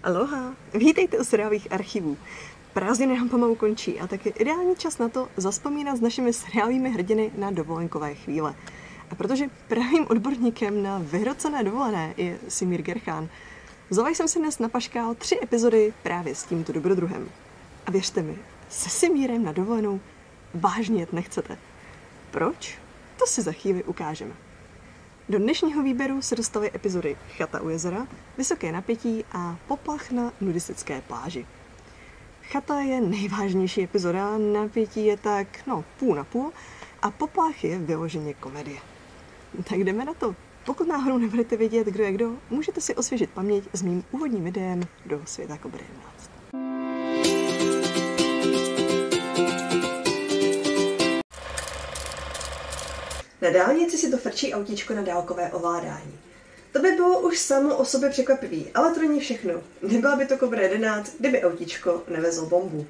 Aloha, vítejte u seriálových archivů. Prázdniny nám pomalu končí a tak je ideální čas na to zazpomínat s našimi seriálovými hrdiny na dovolenkové chvíle. A protože pravým odborníkem na vyhrocené dovolené je Simír Gerchán, vzala jsem si dnes na paškál 3 epizody právě s tímto dobrodruhem. A věřte mi, se Simírem na dovolenou vážně jet nechcete. Proč? To si za chvíli ukážeme. Do dnešního výběru se dostaly epizody Chata u jezera, Vysoké napětí a Poplach na nudistické pláži. Chata je nejvážnější epizoda, napětí je tak, půl na půl a Poplach je vyloženě komedie. Tak jdeme na to. Pokud náhodou nebudete vědět, kdo je kdo, můžete si osvěžit paměť s mým úvodním videem do světa Kobry 11. Na dálnici si to frčí autíčko na dálkové ovládání. To by bylo už samo o sobě překvapivý, ale to není všechno. Nebyla by to Kobra 11, kdyby autíčko nevezlo bombu.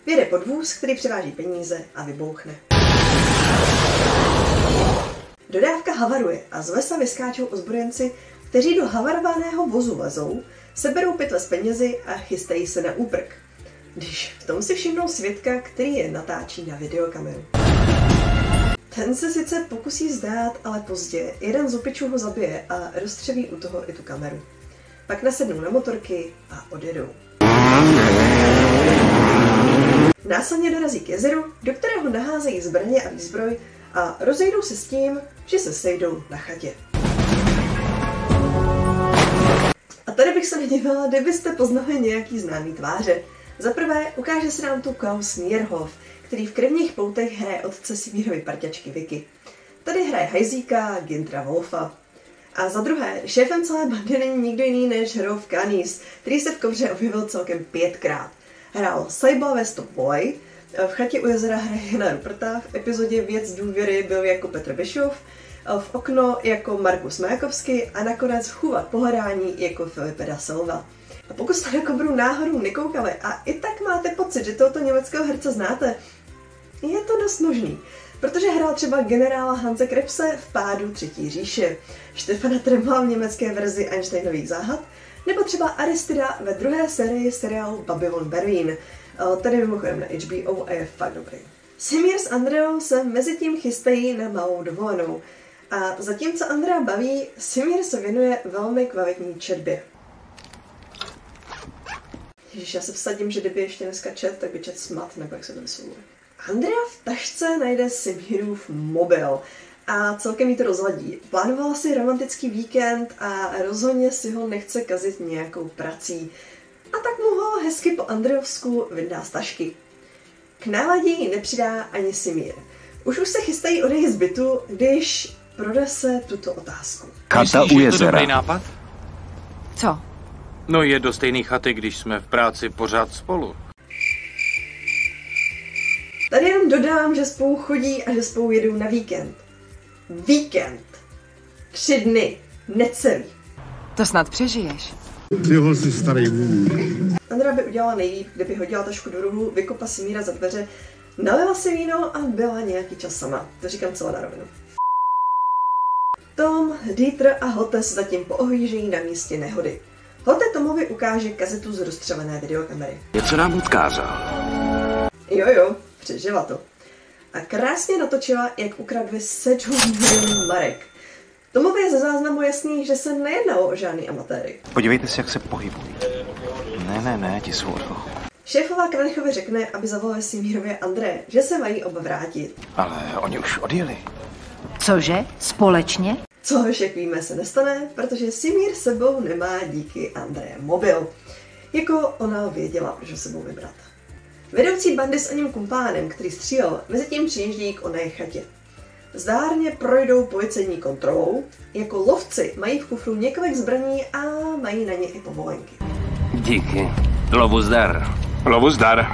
Vyjede podvůz, který převáží peníze a vybouchne. Dodávka havaruje a z lesa vyskáčou ozbrojenci, kteří do havarovaného vozu lezou, seberou pytle s penězi a chystají se na úprk. Když v tom si všimnou svědka, který je natáčí na videokameru. Ten se sice pokusí zdát, ale pozdě jeden z opičů ho zabije a rozstřelí u toho i tu kameru. Pak nasednou na motorky a odjedou. Následně dorazí k jezeru, do kterého naházejí zbraně a výzbroj a rozejdou se s tím, že se sejdou na chatě. A tady bych se nedívala, kdybyste poznali nějaký známý tváře. Za prvé ukáže se nám tu Klaus Nierhoff, který v Krevních poutech hraje otce Simírovy parťačky Vicky. Tady hraje hajzíka Gintra Wolfa. A za druhé, šéfem celé bandy není nikdo jiný než Rolf Kanis, který se v Kobře objevil celkem 5krát. Hrál Saiba ve Stop Boy, v Chatě u jezera hraje Jana Ruperta, v epizodě Věc důvěry byl jako Petr Bischoff, v Okno jako Markus Majakovský a nakonec v Chůva pohledání jako Filipe da Silva. A pokud jste na Kobru náhodou nekoukali a i tak máte pocit, že tohoto německého herce znáte, je to dost možný, protože hrál třeba generála Hanse Krebse v Pádu třetí říše, Štefana Tremla v německé verzi Einsteinových záhad, nebo třeba Aristida ve druhé sérii seriálu Babylon Berlin, tady mimochodem na HBO a je fakt dobrý. Simír s Andreou se mezi tím chystají na malou dovolenou a zatímco Andrea baví, Simír se věnuje velmi kvalitní četbě. Ježiš, já se vsadím, že kdyby ještě dneska čet, tak by čet smat, nebo jak se to vyslovuje. Andrea v tašce najde Simírův mobil a celkem jí to rozladí. Plánovala si romantický víkend a rozhodně si ho nechce kazit nějakou prací. A tak mu ho hezky po andreovsku vyndá z tašky. K náladě jí nepřidá ani Simír. Už se chystají odejít z bytu, když pronese tuto otázku. Chata u jezera. Je to dobrý nápad? Co? No je do stejné chaty, když jsme v práci pořád spolu. Tady jenom dodám, že spolu chodí a že spolu jedou na víkend. Víkend. 3 dny. Necelý. To snad přežiješ. Tyho si starý vůl. Andrea by udělala nejlíp, kdyby hodila tašku do rohu, vykopla Simíra za dveře, nalila si víno a byla nějaký čas sama. To říkám celé na rovinu. Tom, Dieter a Hotte se zatím poohlížejí na místě nehody. Hotte Tomovi ukáže kazetu z rozstřelené videokamery. Něco nám odkázal. Jo, přežila to. A krásně natočila, jak ukradli 7 milionů marek. Tomovi je ze záznamu jasný, že se nejednalo o žádný amatéry. Podívejte se, jak se pohybují. Ne, ti jsou odchodu. Šéfová Kranichovi řekne, aby zavolali Simírově André, že se mají oba vrátit. Ale oni už odjeli. Cože? Společně? Což, jak víme, se nestane, protože Simír sebou nemá díky André mobil. Jako ona věděla, že sebou vybrat. Vedoucí bandy s oním kumpánem, který střílel, mezitím přijíždí k oné chatě. Zdárně projdou policejní kontrolou, jako lovci mají v kufru několik zbraní a mají na ně i povolenky. Díky. Lovu zdar. Lovu zdar.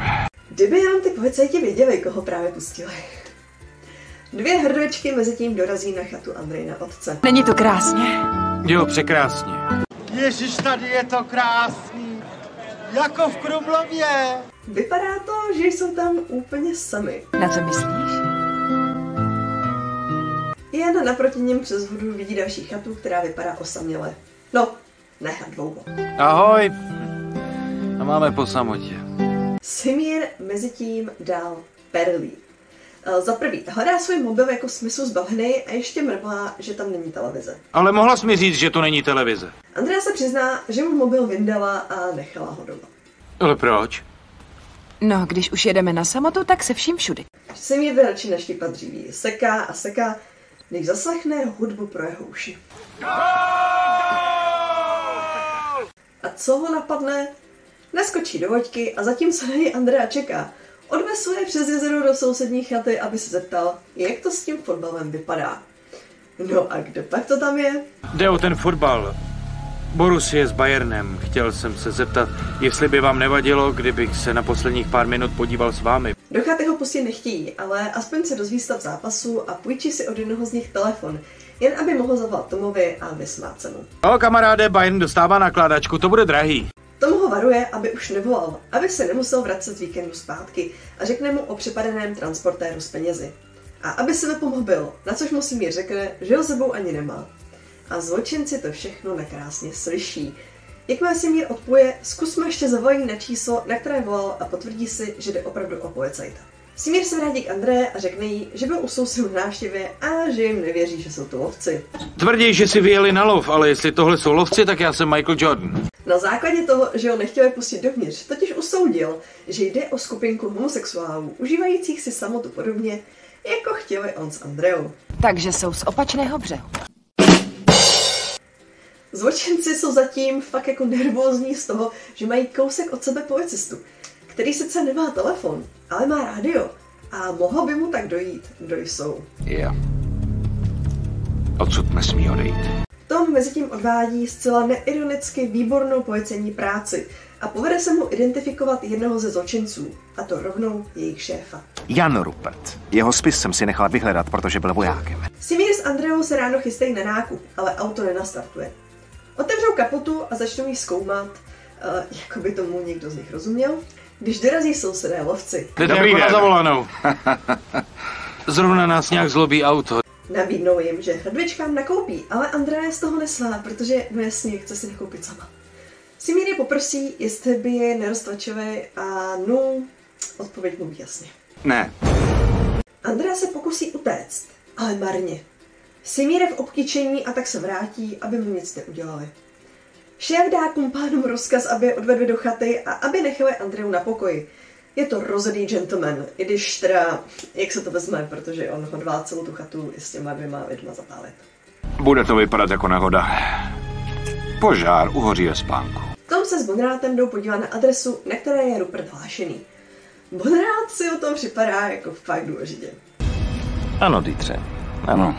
Kdyby jenom ty policajti věděli, koho právě pustili. 2 hrdličky mezitím dorazí na chatu Andrejna otce. Není to krásně? Jo, překrásně. Ježiš, tady je to krásný. Jako v Krumlově. Vypadá to, že jsou tam úplně sami. Na co myslíš? Jen naproti něm přes vodu vidí další chatu, která vypadá osaměle. No, ne dlouho. Ahoj. A máme po samotě. Simír mezitím dál perlí. Za prvý, hledá svůj mobil jako smysl zbavený a ještě mrmlá, že tam není televize. Ale mohla jsi mi říct, že to není televize. Andrea se přizná, že mu mobil vyndala a nechala ho doma. Ale proč? No, když už jedeme na samotu, tak se vším všudy. Simír jde radši naštípat dříví. Seká a seká, než zaslechne hudbu pro jeho uši. A co ho napadne? Naskočí do loďky a zatím se na něj Andrea čeká. Odvesuje přes jezero do sousední chaty, aby se zeptal, jak to s tím fotbalem vypadá. No a kdo pak to tam je? Jde o ten fotbal. Borussia s Bayernem. Chtěl jsem se zeptat, jestli by vám nevadilo, kdybych se na posledních pár minut podíval s vámi. Do chaty ho pustit nechtějí, ale aspoň se dozví stav zápasu a půjčí si od jednoho z nich telefon, jen aby mohl zavolat Tomovi a vysmát se mu. O kamaráde, Bayern dostává nakládačku, to bude drahý. Tom ho varuje, aby už nevolal, aby se nemusel vracet z víkendu zpátky a řekne mu o přepadeném transportéru s penězi. A aby se vypomohl, na což mu Simír řekne, že ho sebou ani nemá. A zločinci to všechno nakrásně slyší. Jakmile Simír odpoje, zkusme ještě zavolají na číslo, na které volal a potvrdí si, že jde opravdu o policajta. Simír se vrátí k André a řekne jí, že byl u sousedů na návštěvě a že jim nevěří, že jsou to lovci. Tvrdí, že si vyjeli na lov, ale jestli tohle jsou lovci, tak já jsem Michael Jordan. Na základě toho, že ho nechtěli pustit dovnitř, totiž usoudil, že jde o skupinku homosexuálů, užívajících si samotu podobně, jako chtěli on s Andreou. Takže jsou z opačného břehu. Zločinci jsou zatím fakt jako nervózní z toho, že mají kousek od sebe policistu, který sice nemá telefon, ale má rádio a mohlo by mu tak dojít, kdo jsou. Jo. Odsud nesmí odejít. Tom mezitím odvádí zcela neironicky výbornou policejní práci a povede se mu identifikovat jednoho ze zločinců, a to rovnou jejich šéfa. Jan Rupert. Jeho spis jsem si nechal vyhledat, protože byl vojákem. Simír s Andreou se ráno chystají na nákup, ale auto nenastartuje. Otevřou kapotu a začnou jí zkoumat, jako by tomu někdo z nich rozuměl, když dorazí sousedé lovci. Dobrý den. Na zavolanou. Zrovna nás nějak zlobí auto. Nabídnou jim, že hrdličkám nakoupí, ale Andrea je z toho neslá, protože no jasně chce si nakoupit sama. Simír je poprosí, jestli by je neroztlačili a no, odpověď mu jasně. Ne. Andrea se pokusí utéct, ale marně. Simír je v obkyčení a tak se vrátí, aby mu nic neudělali. Šéf dá kumpánům rozkaz, aby je odvedli do chaty a aby nechali Andreu na pokoji. Je to rozhodný gentleman, i když teda, jak se to vezme, protože on hodlá celou tu chatu i s těma 2 lidma zapálit. Bude to vypadat jako nehoda. Požár uhoří ve spánku. Tom se s Bonrátem jdou podívat na adresu, na které je Rupert hlášený. Bonrát si o tom připadá jako fakt důležitě. Ano, Dítře. Ano.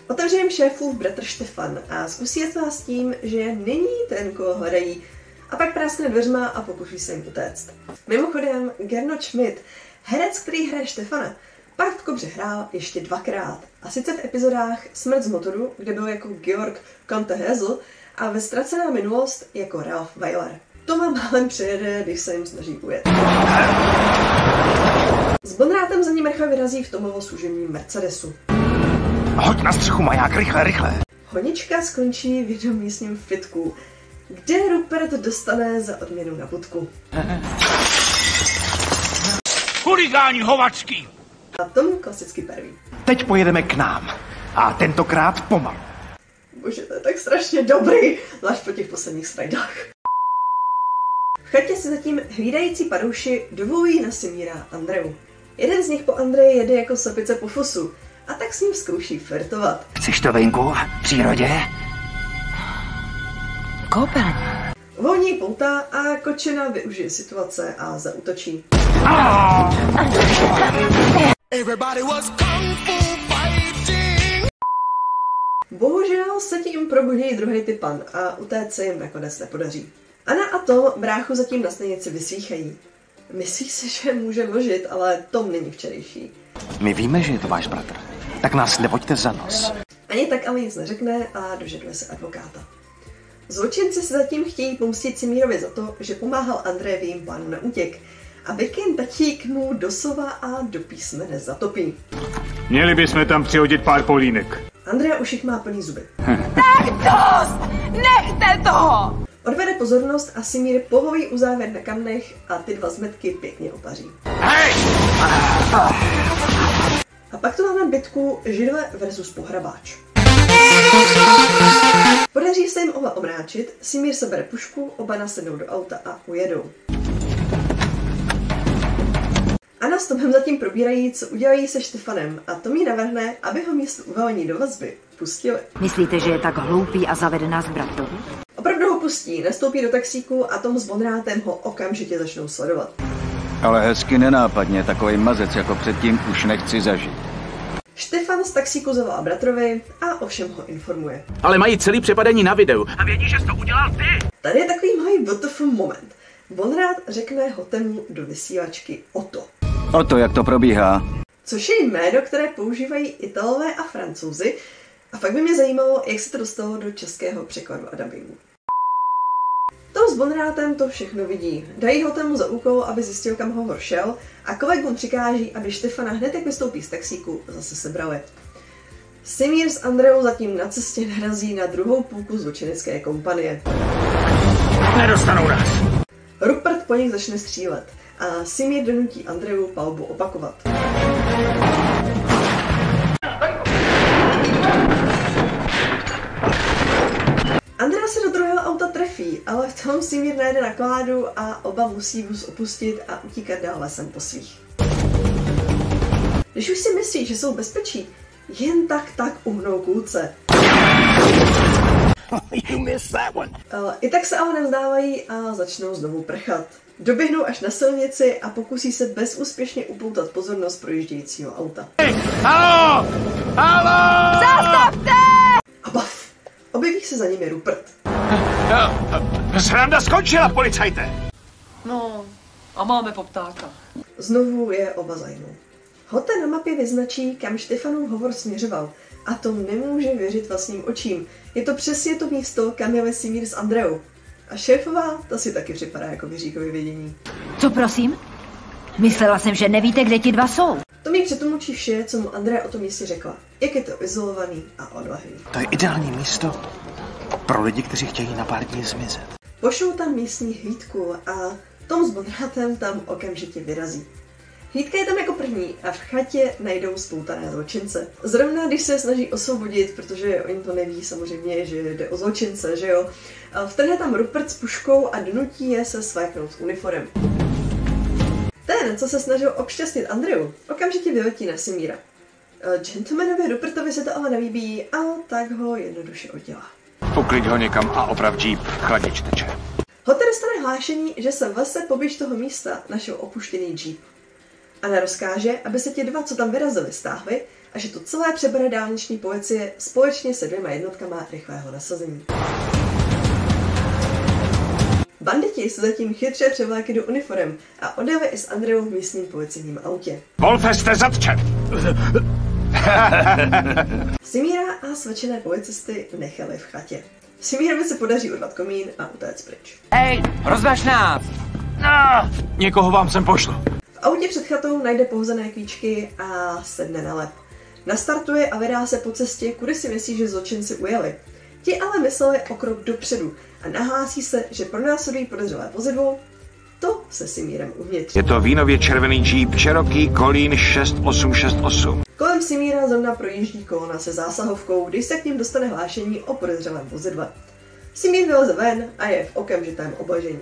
Otevře jim šéfův bratr Štefan a zkusí je s tím, že není ten, koho hledají, a pak práskne dveřma a pokusí se jim utéct. Mimochodem, Gernot Schmidt, herec, který hraje Štefana, pak v Kobře hrál ještě 2krát. A sice v epizodách Smrt z motoru, kde byl jako Georg Kantehesl, a ve Ztracená minulost jako Ralph Weiler. Toma málem přejede, když se jim snaží ujet. S Bonrátem za ním rychle vyrazí v Tomovo služebním Mercedesu. Hoď na střechu maják, rychle, rychle. Honička skončí v jednom místním fitku, kde Rupert dostane za odměnu na budku. Huligáni hovačky! A Tom klasicky perví. Teď pojedeme k nám. A tentokrát pomalu. Bože, to je tak strašně dobrý, zvlášť po těch posledních slajdách. V chatě si zatím hlídající padouši dovolují na Simíra a Andreu. Jeden z nich po Andreji jede jako slepice po fusu a tak s ním zkouší flirtovat. Chceš to venku, v přírodě? Koupelně. Uvolní pouta a kočena využije situace a zaútočí. Bohužel se tím probudí druhý typan a utéct se jim nakonec nepodaří. Anna a Tom bráchu zatím na stanici vyslýchají. Myslí si, že může mlžit, ale Tom není včerejší. My víme, že je to váš bratr. Tak nás nevoďte za nos. Ani tak ale nic neřekne a dožaduje se advokáta. Zločinci se zatím chtějí pomstit Simírovi za to, že pomáhal André v jejím plánu na útěk. A Vikin tatík mu doslova a do písmene zatopí. Měli bychom tam přihodit pár polínek. Andrea už jich má plný zuby. Tak dost! Nechte toho! Odvede pozornost a Simír pohoví uzávěr na kamnech a ty dva zmetky pěkně opaří. A pak tu máme bitku židle versus pohrabáč. Podaří se jim oba omráčit, Simír sebere pušku, oba nasednou do auta a ujedou. Anna s Tomem zatím probírají, co udělají se Štefanem a Tom jí navrhne, aby ho místo uvalení do vazby pustili. Myslíte, že je tak hloupý a zavede nás k bratovi? Opravdu ho pustí, nastoupí do taxíku a Tom s Bonrátem ho okamžitě začnou sledovat. Ale hezky nenápadně, takový mazec jako předtím už nechci zažít. Štefan z taxíku zavolá bratrovi a o všem ho informuje. Ale mají celý přepadení na videu. A vědí, že jsi to udělal ty. Tady je takový malý WTF moment. Bonrát řekne Hotemu do vysílačky Otto. Otto, jak to probíhá? Což je jméno, které používají Italové a Francouzi. A fakt by mě zajímalo, jak se to dostalo do českého překladu a dabingu. Tom s Bonrátem to všechno vidí. Dají Hotemu za úkol, aby zjistil, kam Hovor šel, a kolegům přikáží, aby Štefana hned jak vystoupí z taxíku zase sebrali. Simír s Andreou zatím na cestě narazí na druhou půlku zločinecké kompanie. Nedostanou nás. Rupert po nich začne střílet a Simír donutí Andreu palbu opakovat. Andrea se do druhého auta trefí, ale v tom Simír najde na kládu a oba musí vůz opustit a utíkat dál lesem po svých. Když už si myslí, že jsou bezpečí, jen tak uhnou kůlce. I tak se ale nevzdávají a začnou znovu prchat. Doběhnou až na silnici a pokusí se bezúspěšně upoutat pozornost projíždějícího auta. Haló! Haló! Zastavte! A baf! Objeví se za nimi Rupert. Sranda skončila, policajte! No, a máme poptáka. Znovu je oba zajmou. Hotel na mapě vyznačí, kam Štefanův Hovor směřoval. A Tom nemůže věřit vlastním očím. Je to přesně to místo, kam jeli Simír s Andreou. A šéfová, ta si taky připadá jako vyříkově vědění. Co prosím? Myslela jsem, že nevíte, kde ti dva jsou. Tom jí přetlumočí vše, co mu Andrea o tom místě řekla. Jak je to izolovaný a odlehlý. To je ideální místo pro lidi, kteří chtějí na pár dní zmizet. Pošlou tam místní hlídku a Tom s Bonrátem tam okamžitě vyrazí. Hlídka je tam jako první a v chatě najdou spoutané zločince. Zrovna když se snaží osvobodit, protože oni to neví samozřejmě, že jde o zločince, že jo. Vtrhne tam Rupert s puškou a donutí je se svéknout s uniformem. Ten, co se snažil obšťastnit Andreu, okamžitě vyletí na Simíra. Gentlemanovi Rupertovi se to ale nelíbí a tak ho jednoduše oddělá. Ukliď ho někam a oprav džíp, chladič teče. Hotel dostane hlášení, že se v lese poblíž toho místa našel opuštěný džíp. Anna rozkáže, aby se ti dva, co tam vyrazili, stáhli a že to celé přebere dálniční policie společně se 2 jednotkama rychlého nasazení. Banditi se zatím chytře převlékli do uniform a odjeli i s Andreou v místním policejním autě. Wolfe, jste zatčen! Simíra a svědčené policisty nechali v chatě. Simírovi se podaří urvat komín a utéct pryč. Hej, rozvaž nás! No, někoho vám sem pošlu. V autě před chatou najde pohozené klíčky a sedne na lep. Nastartuje a vydá se po cestě, kudy si myslí, že zločinci ujeli. Ti ale mysleli o krok dopředu a nahlásí se, že pronásledují podezřelé vozidlo, to se Simírem uvnitř. Je to vínově červený Jeep Cherokee Colleen 6868. Kolem Simíra zrovna projíždí kolona se zásahovkou, když se k ním dostane hlášení o podezřelém vozidle. Simír vyleze ven a je v okamžitém obležení.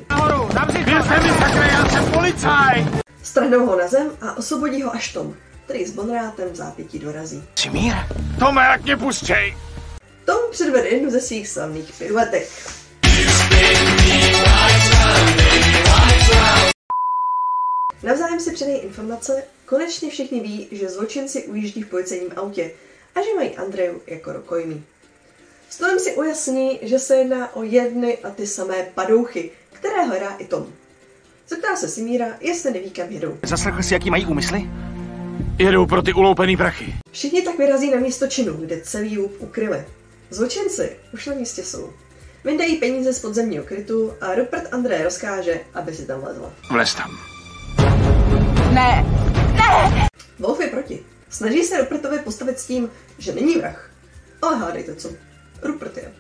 Strhnou ho na zem a osvobodí ho až Tom, který s Bonrátem v zápětí dorazí. Simír? Tome, jak mě pustěj! Tom předvede jednu ze svých slavných piruetek. Navzájem si předají informace, konečně všichni ví, že zločinci ujíždí v policejním autě a že mají Andreu jako rukojmí. S Tomem si ujasní, že se jedná o jedny a ty samé padouchy, které hledá i Tom. Zeptá se Simíra, jestli neví, kam jedou. Zaslechl jsi, jaký mají úmysly? Jedou pro ty uloupený prachy. Všichni tak vyrazí na místo činu, kde celý loup ukryli. Zločinci už na místě jsou. Vyndají peníze z podzemního krytu a Rupert André rozkáže, aby si tam lezla. Vlez tam. Ne! Ne! Wolf je proti. Snaží se Rupertovi postavit s tím, že není vrah. Ale hádejte co. Rupert je.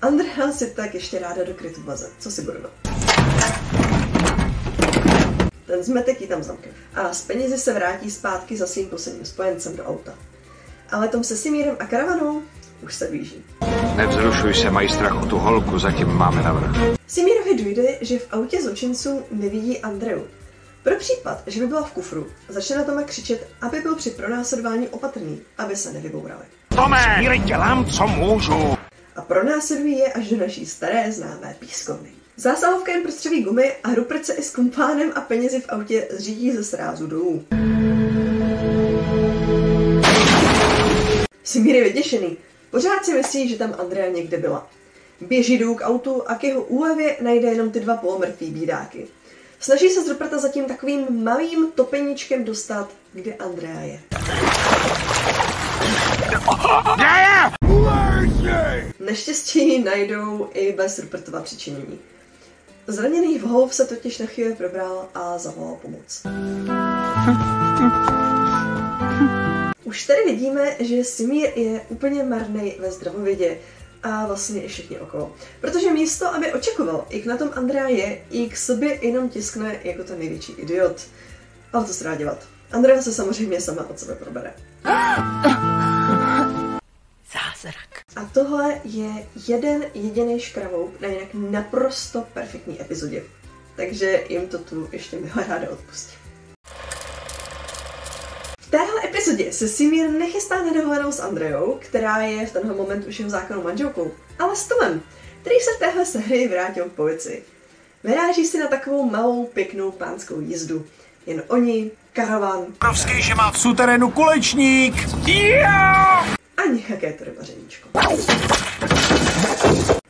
Andrea si tak ještě ráda do krytu vleze, co si budeme. Ten zmetek ji tam zamkne. A s penězi se vrátí zpátky za svým posledním spojencem do auta. Ale Tom se Simírem a karavanou už se blíží. Nevzrušuj se, mají strach o tu holku, zatím máme navrch. Simírovi dojde, že v autě zločinců nevidí Andreu. Pro případ, že by byla v kufru, začne na Toma křičet, aby byl při pronásledování opatrný, aby se nevybourali. Tome, dělám, co můžu. A pronásledují je až do naší staré známé pískovny. Zásahovka jen prostřelí gumy a Rupert se i s kumpánem a penězi v autě zřídí ze srázu dolů. Simír je vyděšený. Pořád si myslí, že tam Andrea někde byla. Běží dolů k autu a k jeho úlevě najde jenom ty dva polomrtvý bídáky. Snaží se z Ruperta zatím takovým malým topeníčkem dostat, kde Andrea je. Neštěstí najdou i bez Rupertova přičinění. Zraněný Wolf se totiž na chvíli probral a zavolal pomoc. Už tady vidíme, že Simír je úplně marnej ve zdravovědě a vlastně i všichni okolo. Protože místo, aby očekoval, jak na tom Andrea je, i k sobě jenom tiskne jako ten největší idiot. Ale to se dá dělat. Andrea se samozřejmě sama od sebe probere. Zázrak. A tohle je jeden jediný škravoup na jinak naprosto perfektní epizodě. Takže jim to tu ještě milé ráda odpustím. V téhle epizodě se Simír nechystá na dovolenou s Andreou, která je v tenhle moment už jeho zákonnou manželkou, ale s Tomem, který se v téhle sérii vrátil k policii. Vyráží si na takovou malou, pěknou pánskou jízdu. Jen oni, karavan. Obrovský, že má v suterénu kulečník. A nějaké to rybařeníčko.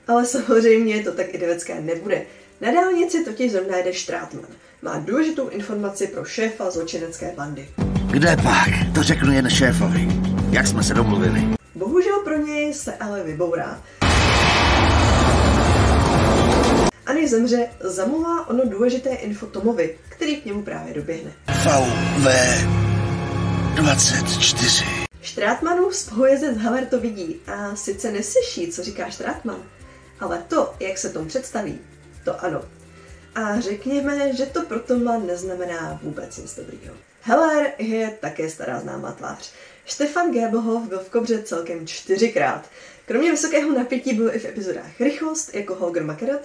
Ale samozřejmě to tak idylické nebude. Na dálnici totiž zrovna jede Štrátman. Má důležitou informaci pro šéfa zločinecké bandy. Kde pak? To řeknu jen šéfovi. Jak jsme se domluvili. Bohužel pro něj se ale vybourá. A než zemře, zamluvá ono důležité info Tomovi, který k němu právě doběhne. VV 24. Štrátmanův spolujezdec Heller to vidí a sice neslyší, co říká Štrátman, ale to, jak se Tom představí, to ano. A řekněme, že to pro Toma neznamená vůbec nic dobrýho. Heller je také stará známá tvář. Stefan Gebelhoff byl v Kobře celkem 4krát. Kromě vysokého napětí byl i v epizodách Rychlost jako Holger Makerat,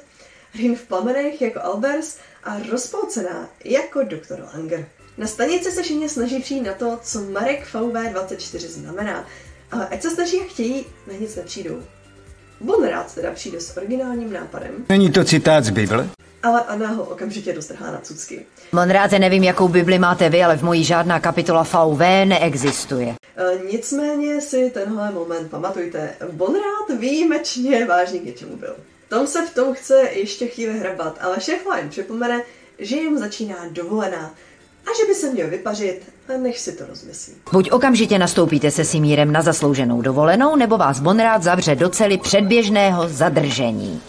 Hrin v plamenech jako Albers a Rozpolcená jako Dr. Langer. Na stanici se všichni snaží přijít na to, co Marek VV24 znamená, ale ať se snaží jak chtějí, na nic nepřijdou. Bonrad teda přijde s originálním nápadem. Není to citát z Bible? Ale Anna ho okamžitě dostrhá na cucky. Monráte, nevím, jakou Bibli máte vy, ale v mojí žádná kapitola VV neexistuje. Nicméně si tenhle moment pamatujte. Bonrad výjimečně vážně k něčemu byl. Tom se v tom chce ještě chvíli hrabat, ale šéf Line připomene, že jim začíná dovolená a že by se měl vypařit, než si to rozmyslí. Buď okamžitě nastoupíte se Simírem na zaslouženou dovolenou, nebo vás Bonrád zavře do cely předběžného zadržení.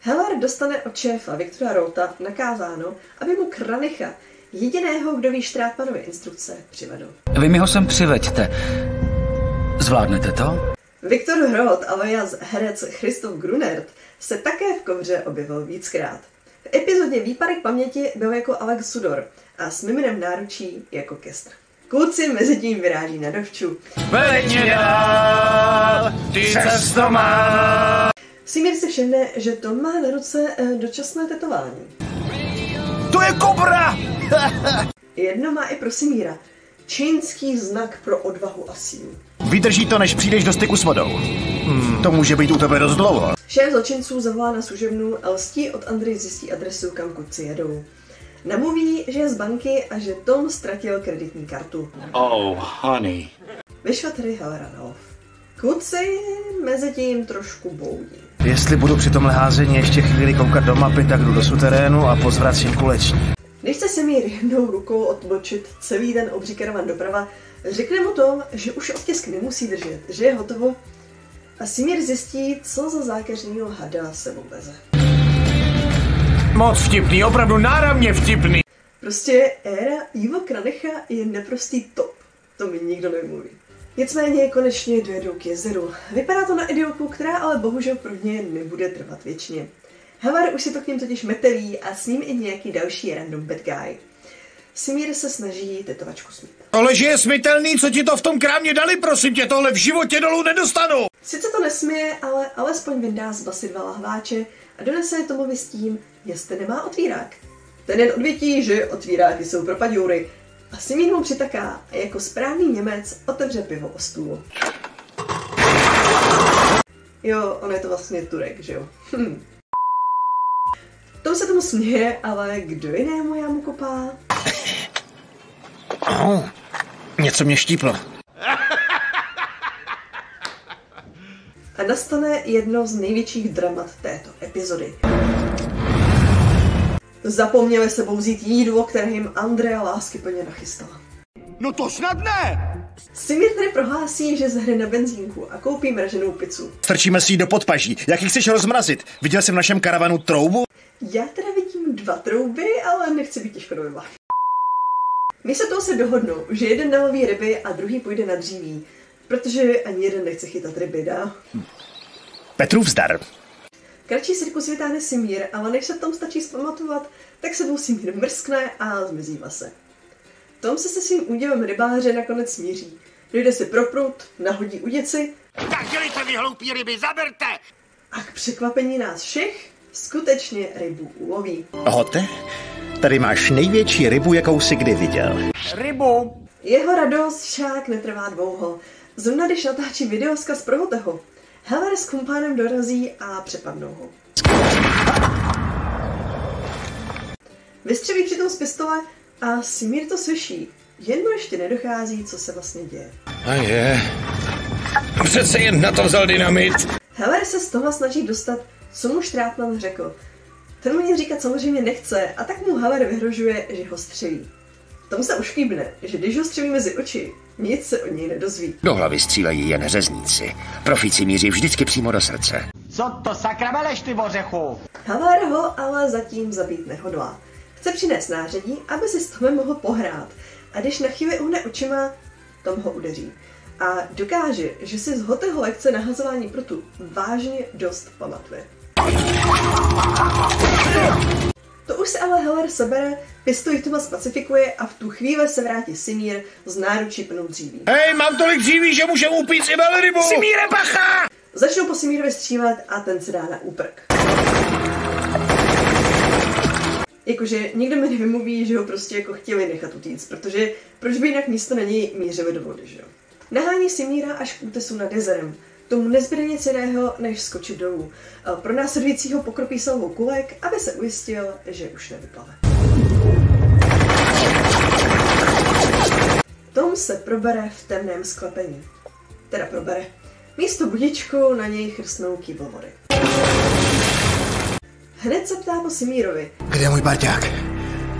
Heller dostane od šéfa Viktora Routa nakázáno, aby mu Kranicha, jediného, kdo ví Štrátmanovy instrukce, přivedl. Vy mi ho sem přiveďte. Zvládnete to? Viktor Hrot, alias herec Christoph Grunert, se také v Kobře objevil víckrát. V epizodě Výpadek paměti byl jako Alex Sudor a s Miminem v náručí jako Kestr. Kluci mezi tím vyráží na dovču. Veď mě dál, ty cesto má. Simír si všimne, že Tom má na ruce dočasné tetování. To je kobra! Jedno má i pro Simíra. Čínský znak pro odvahu a sílu. Vydrží to, než přijdeš do styku s vodou. To může být u tebe dost dlouho. Šéf zločinců zavolá na služebnu a lstí od Andry zjistí adresu, kam kluci jedou. Namluví, že je z banky a že Tom ztratil kreditní kartu. Oh, honey. Vyšla tedy Hellera na lov. Kluci mezi tím trošku boudí. Jestli budu při tomhle házení ještě chvíli koukat do mapy, tak jdu do suterénu a pozvracím kulečník. Když chce Simír jednou rukou odbočit celý ten obří karavan doprava, řekne mu Tom, že už odtisk nemusí držet, že je hotovo. A Simír zjistí, co za zákeřního hada sebou veze. Moc vtipný, opravdu náramně vtipný. Prostě éra Ivo Kranicha je naprostý top. To mi nikdo nemluví. Nicméně konečně dojedou k jezeru. Vypadá to na idylku, která ale bohužel pro ně nebude trvat věčně. Havar už si to k ním totiž metelí a s ním i nějaký další random bad guy. Simír se snaží tetovačku smít. Ale že je smytelný, co ti to v tom krámě dali, prosím tě, tohle v životě dolů nedostanu! Sice to nesměje, ale alespoň vyndá z basy 2 lahváče a donese je Tomovi s tím, jestli nemá otvírák. Ten jen odvětí, že otvíráky jsou pro paďoury. A Simír mu přitaká a jako správný Němec otevře pivo o stůl. Jo, on je to vlastně Turek, že jo? Tom se tomu směje, ale kdo jinému jámu kopá? Něco mě štíplo. A nastane jedno z největších dramat této epizody. Zapomněli sebou vzít jídlo, které jim Andrea láskyplně nachystala. No to snad ne! Simír tedy prohlásí, že zahne na benzínku a koupí mraženou pizzu. Strčíme si ji do podpaží. Jak ji chceš rozmrazit? Viděl jsem v našem karavanu troubu? Já teda vidím 2 trouby, ale nechci být těžkodojivá. Místo toho se dohodnou, že jeden naloví ryby a druhý půjde na dříví, protože ani jeden nechce chytat ryby, dá? Petrův zdar. Kratší cirkus vytáhne Simír, ale než se Tom stačí zpamatovat, tak sebou Simír mrskne a zmizívá se. Tom se svým údělem rybáře nakonec smíří. Dojde si pro prut, nahodí udici. Tak dělejte vy hloupí ryby, zaberte! A k překvapení nás všech skutečně rybu uloví. Hote, tady máš největší rybu, jakou jsi kdy viděl. Rybu! Jeho radost však netrvá dlouho. Zrovna když natáčí videoskaz pro Hoteho, Havar s kumpánem dorazí a přepadnou ho. Vystřelí přitom z pistole a Simír to slyší. Jen mu ještě nedochází, co se vlastně děje. A je. Přece jen na to vzal dynamit. Havar se z toho snaží dostat, co mu Štrátman řekl. Ten mu nic říkat samozřejmě nechce a tak mu Havar vyhrožuje, že ho střelí. Tomu se ušklíbne, že když ho střelí mezi oči, nic se od něj nedozví. Do hlavy střílejí jen řezníci. Profíci míří vždycky přímo do srdce. Co to sakra meleš, ty ořechu? Havar ho ale zatím zabít nehodlá. Chce přinést nářadí, aby si s Tomem mohl pohrát. A když na chvíli uhne očima, Tom ho udeří. A dokáže, že si z Hoteho lekce nahazování prutu vážně dost pamatuje. To už se ale Heller sebere, pistolí Toma spacifikuje a v tu chvíli se vrátí Simír z náručí plnou dříví. Hej, mám tolik dříví, že můžeme upít i velrybu! Simíre, bacha! Začnou po Simírovi střílet a ten se dá na úprk. Jakože nikdo mi nevymluví, že ho prostě jako chtěli nechat utíct, protože proč by jinak místo na něj mířili do vody, že jo? Nahání Simíra až k útesu nad jezerem. Tomu nezbyde nic jiného, než skočit dolů. Pro následujícího pokropí salvou kulek, aby se ujistil, že už nevyplave. Tom se probere v temném sklepení. Teda probere. Místo budičku na něj chrstnou kýbl vody. Hned se ptá po Simírovi. Kde je můj parťák?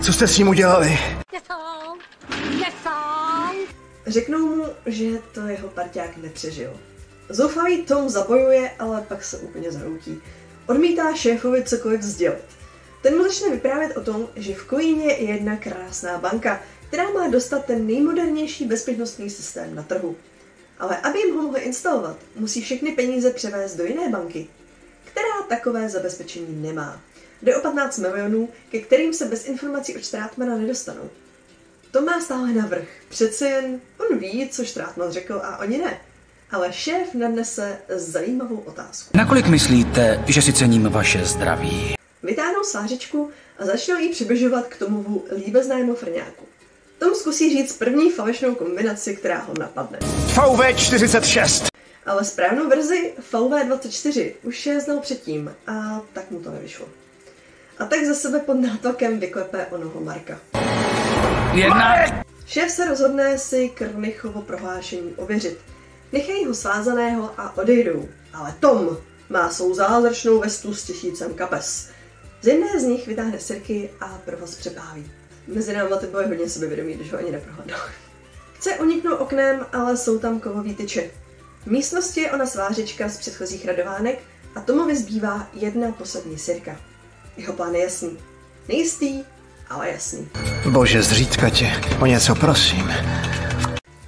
Co jste s ním udělali? Řeknou mu, že to jeho parťák nepřežil. Zoufalý Tom zabojuje, ale pak se úplně zhroutí. Odmítá šéfovi cokoliv sdělit. Ten mu začne vyprávět o tom, že v Kolíně je jedna krásná banka, která má dostat ten nejmodernější bezpečnostní systém na trhu. Ale aby jim ho mohli instalovat, musí všechny peníze převést do jiné banky, která takové zabezpečení nemá. Jde o 15 milionů, ke kterým se bez informací od Štrátmana nedostanou. Tom má stále navrch. Přeci jen on ví, co Štrátman řekl a oni ne. Ale šéf nadnese zajímavou otázku. Nakolik myslíte, že si cením vaše zdraví? Vytáhnou svářičku a začnou jí přibližovat k Tomovu líbeznému frňáku. Tom zkusí říct první falešnou kombinaci, která ho napadne. VV46. Ale správnou verzi VV24 už je znal předtím a tak mu to nevyšlo. A tak za sebe pod nátlakem vyklepe onoho Marka. Šéf se rozhodne si Krnichovo prohlášení ověřit. Nechají ho svázaného a odejdou. Ale Tom má svou zázračnou vestu s tisícem kapes. Z jedné z nich vytáhne sirky a provoz přepáví. Mezi náma to bylo hodně sebevědomí, když ho ani neprohledal. Chce uniknout oknem, ale jsou tam kovový tyče. V místnosti je ona svářička z předchozích radovánek a Tomovi zbývá jedna poslední sirka. Jeho plán je jasný. Nejistý, ale jasný. Bože, zřídka tě, o něco prosím.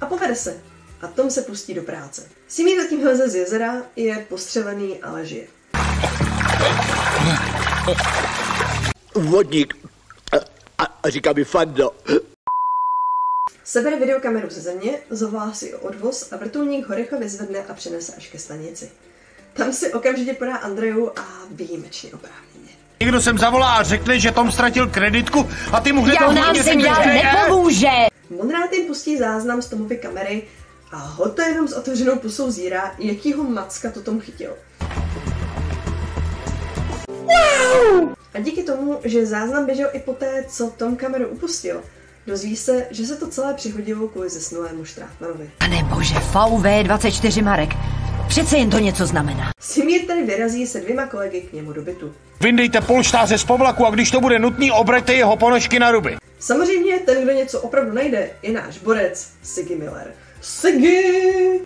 A povede se. a Tom se pustí do práce. Simír zatím leze z jezera, je postřelený, ale žije. Vodník. A říká mi Fando. Sebere videokameru ze země, zavolá si o odvoz a vrtulník ho rychle vyzvedne a přenese až ke stanici. Tam si okamžitě podá Andreju a výjimečně oprávněně. Někdo sem zavolá a řekne, že Tom ztratil kreditku a ty mu hned Já nám sem dál nepomůže! Monrad jim pustí záznam z Tomovy kamery a Hota jenom s otevřenou pusou zírá, jakýho macka to Tom chytil. A díky tomu, že záznam běžel i poté, co Tom kameru upustil, dozví se, že se to celé přihodilo kvůli zesnulému Štráfmanovi. Pane bože, VV24 Marek. Přece jen to něco znamená. Simír tady vyrazí se 2 kolegy k němu do bytu. Vyndejte polštáře z povlaku a když to bude nutný, obraťte jeho ponožky na ruby. Samozřejmě ten, kdo něco opravdu najde, je náš borec Siggy Miller. Siggy!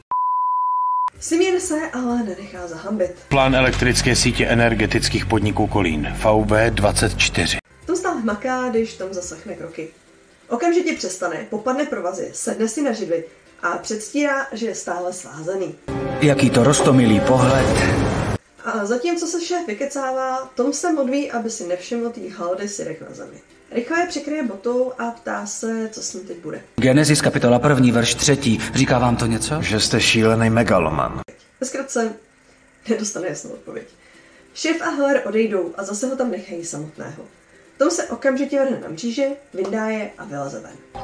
Simír se ale nenechá zahambit. Plán elektrické sítě energetických podniků Kolín, VV24. Tom stále maká, když Tom zaslechne kroky. Okamžitě přestane, popadne provazy, sedne si na židli a předstírá, že je stále svázaný. Jaký to roztomilý pohled. A zatímco se šéf vykecává, Tom se modlí, aby si nevšiml tý haldy syrek na zemi. Rychle je přikryje botou a ptá se, co s ním teď bude. Genesis kapitola 1, verš 3. Říká vám to něco? Že jste šílený megaloman. Ve zkratce nedostane jasnou odpověď. Šéf a Heller odejdou a zase ho tam nechají samotného. Tom se okamžitě vrhne na mříže, vyndá je a vyleze ven.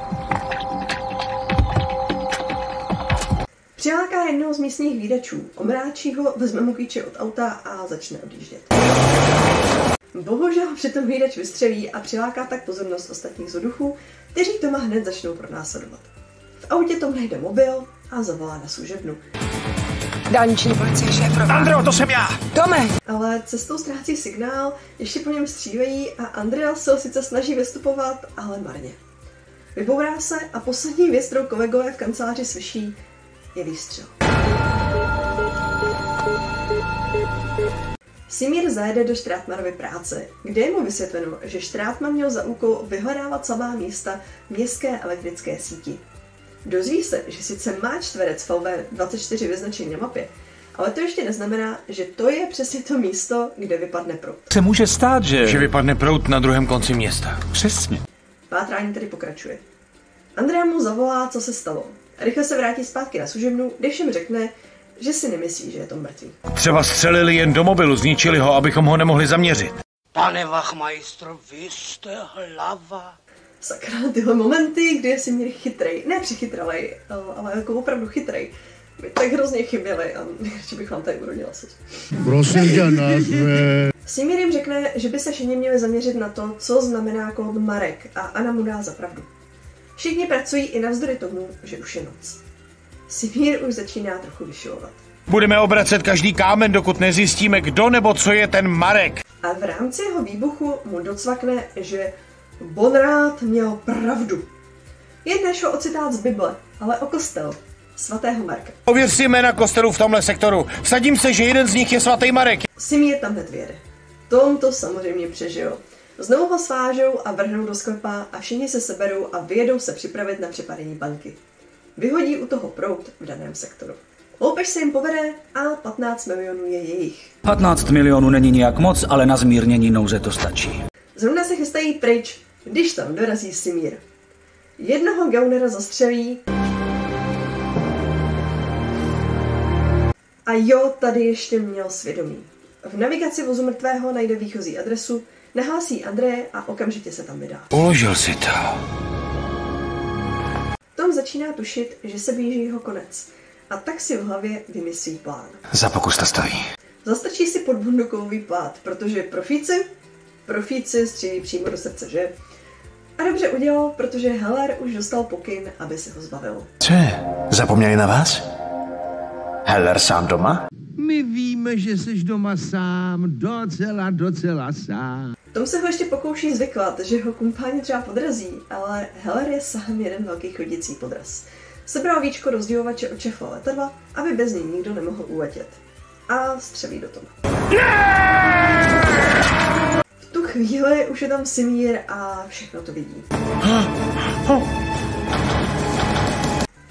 Přiláká jednoho z místních výdačů, omráčí ho, vezme mu klíče od auta a začne odjíždět. Bohužel přitom výdač vystřelí a přiláká tak pozornost ostatních zloduchů, kteří Toma hned začnou pronásledovat. V autě Tom najde mobil a zavolá na služebnu. Dálniční policie, šéf. Andreo, to jsem já! Tome! Ale cestou ztrácí signál, ještě po něm střílejí a Andrea se sice snaží vystupovat, ale marně. Vybourá se a poslední věc, kterou kolegové v kanceláři slyší, je výstřel. Simír zajede do Štráfmanovy práce, kde je mu vysvětleno, že Štráfman měl za úkol vyhledávat slabá místa v městské elektrické síti. Dozví se, že sice má čtverec VV24 vyznačený na mapě, ale to ještě neznamená, že to je přesně to místo, kde vypadne proud. Se může stát, že vypadne proud na druhém konci města. Přesně. Pátrání tedy pokračuje. Andrea mu zavolá, co se stalo. Rychle se vrátí zpátky na služebnu, když jim řekne, že si nemyslí, že je to mrtvý. Třeba střelili jen do mobilu, zničili ho, abychom ho nemohli zaměřit. Pane Wachmeister, vy jste hlava. Sakra, tyhle momenty, kdy je Simír chytrej, ne přichytralej, ale jako opravdu chytrej, mi tak hrozně chyběly a nejradši bych vám tady urodila se. Prosím tě, nazve. Simír jim řekne, že by se všichni měli zaměřit na to, co znamená kód Marek a Anna mu dá za pravdu. Všichni pracují i navzdory tomu, že už je noc. Simír už začíná trochu vyšilovat. Budeme obracet každý kámen, dokud nezjistíme, kdo nebo co je ten Marek. A v rámci jeho výbuchu mu docvakne, že Bonrad měl pravdu. Jen nešlo o citát z Bible, ale o kostel svatého Marka. Ověř si jména kostelů v tomhle sektoru. Vsadím se, že jeden z nich je svatý Marek. Simír tam hned vyjede. Tom to samozřejmě přežil. Znovu ho svážou a vrhnou do sklepa a všichni se seberou a vyjedou se připravit na přepadení banky. Vyhodí u toho proud v daném sektoru. Loupež se jim povede a 15 milionů je jejich. 15 milionů není nijak moc, ale na zmírnění nouze to stačí. Zrovna se chystají pryč, když tam dorazí Simír. Jednoho gaunera zastřelí a jo, tady ještě měl svědomí. V navigaci vozu mrtvého najde výchozí adresu, nahlásí Andreje a okamžitě se tam vydá. Uložil si to. Tom začíná tušit, že se blíží jeho konec a tak si v hlavě vymyslí plán. Za pokus to stojí. Zastrčí si pod bundukový plát, protože profíci střílí přímo do srdce, že? A dobře udělal, protože Heller už dostal pokyn, aby se ho zbavil. Co je? Zapomněli na vás? Heller sám doma? My víme, že jsi doma sám, docela sám. Tom se ho ještě pokouší zvyklat, že ho kumpáni třeba podrazí, ale Heller je sám jeden velký chodící podraz. Sebral víčko rozdělovače od šéfa letadla, aby bez něj nikdo nemohl uletět. A střelí do Toma. V tu chvíli už je tam Simír a všechno to vidí.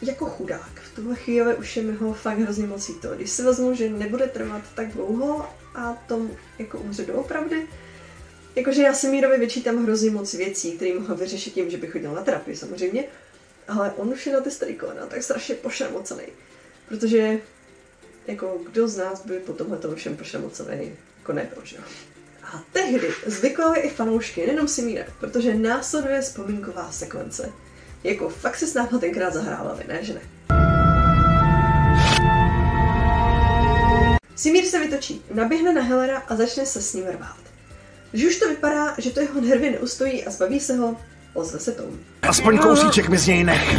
jako chudák. V tuhle chvíli už je mi ho fakt hrozně moc líto. Když si vezmu, že nebude trvat tak dlouho a tom jako umře doopravdy, jakože já si Mírovi vyčítám hrozně moc věcí, které mohl vyřešit tím, že by chodil na terapii samozřejmě, ale on už je na ty starý kolena tak strašně pošramocený, protože jako kdo z nás by po tomhle všem pošramocený, jako nebyl, že jo. A tehdy zvykovali i fanoušky, nejenom si Míra, protože následuje vzpomínková sekvence. Jako fakt si s náma tenkrát zahrávali, ne, že ne? Simír se vytočí, naběhne na Hellera a začne se s ním rvát. Když už to vypadá, že to jeho nervy neustojí a zbaví se ho, ozve se Tom. Aspoň kousíček mi z něj nech.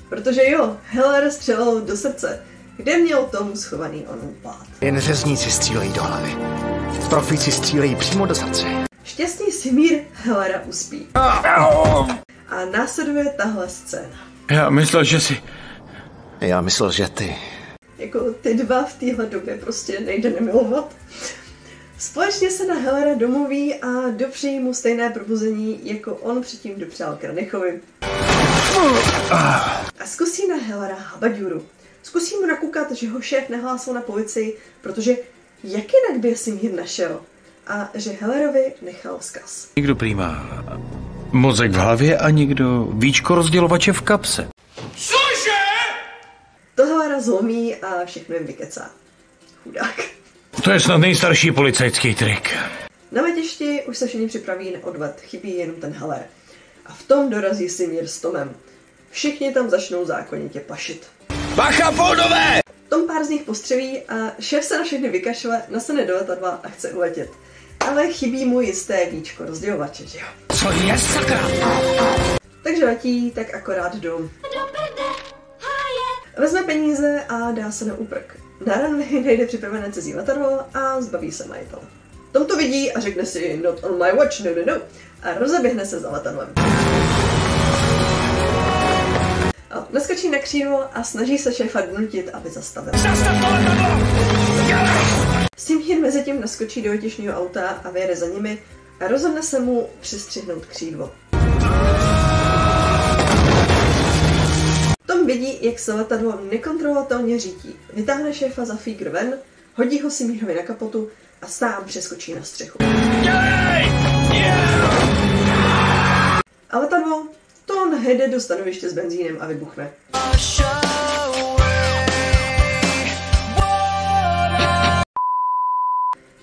Protože jo, Heller střelil do srdce, kde měl Tom schovaný onou plát. Jen řezníci střílejí do hlavy. Profíci střílejí přímo do srdce. Šťastný Simír Hellera uspí. A následuje tahle scéna. Já myslel, že ty. Jako ty dva v téhle době prostě nejde nemilovat. Společně se na Hellera domluví a dopřejí mu stejné probuzení, jako on předtím dopřál Kranichovi. A zkusí na Hellera habaďuru. Zkusí mu nakoukat, že ho šéf nehlásil na policii, protože jak jinak by Simír našel? A že Hellerovi nechal vzkaz. Někdo prý má mozek v hlavě a někdo víčko rozdělovače v kapse. Cože? To Hellera zlomí a všechno jim vykecá. Chudák. To je snad nejstarší policajský trik. Na letišti už se všichni připraví na odvet, chybí jenom ten Heller. A v tom dorazí Simír s Tomem. Všichni tam začnou zákonitě pašit. Bacha, Poldové! Tom pár z nich postřelí a šéf se na všechny vykašle, nasedne do letadla a chce uletět. Ale chybí mu jisté víčko rozdělovače, že jo? Co je sakra? Takže letí tak akorát domů. Vezme peníze a dá se na úprk. Na runway najde připravené cizí letadlo a zbaví se majitele. Tom to vidí a řekne si not on my watch, no. A rozeběhne se za letadlem. Naskočí na křídlo a snaží se šéfa donutit, aby zastavil. Simír mezi tím naskočí do otěšního auta a vyjede za nimi a rozhodne se mu přistřihnout křídlo. Tom vidí, jak se letadlo nekontrolovatelně řítí. Vytáhne šéfa za fígr ven, hodí ho Simírovi na kapotu a sám přeskočí na střechu. A letadlo to nejde do stanoviště s benzínem a vybuchne.